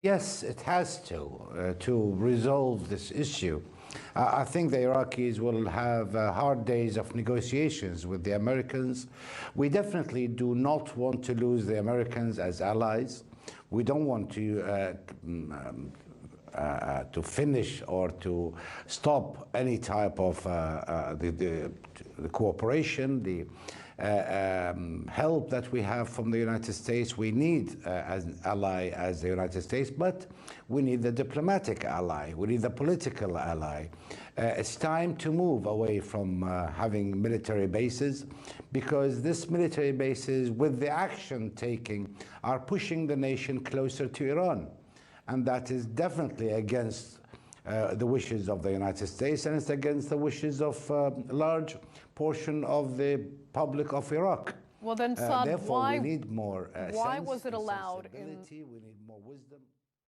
Yes, it has to resolve this issue. I think the Iraqis will have hard days of negotiations with the Americans. We definitely do not want to lose the Americans as allies. We don't want to finish or to stop any type of the cooperation, the help that we have from the United States. We need as an ally as the United States, but we need the diplomatic ally. We need the political ally. It's time to move away from having military bases, because this military bases, with the action taking, are pushing the nation closer to Iran. And that is definitely against the wishes of the United States, and it's against the wishes of a large portion of the public of Iraq. Well then, Saad, therefore, we need more why was it allowed we need more wisdom.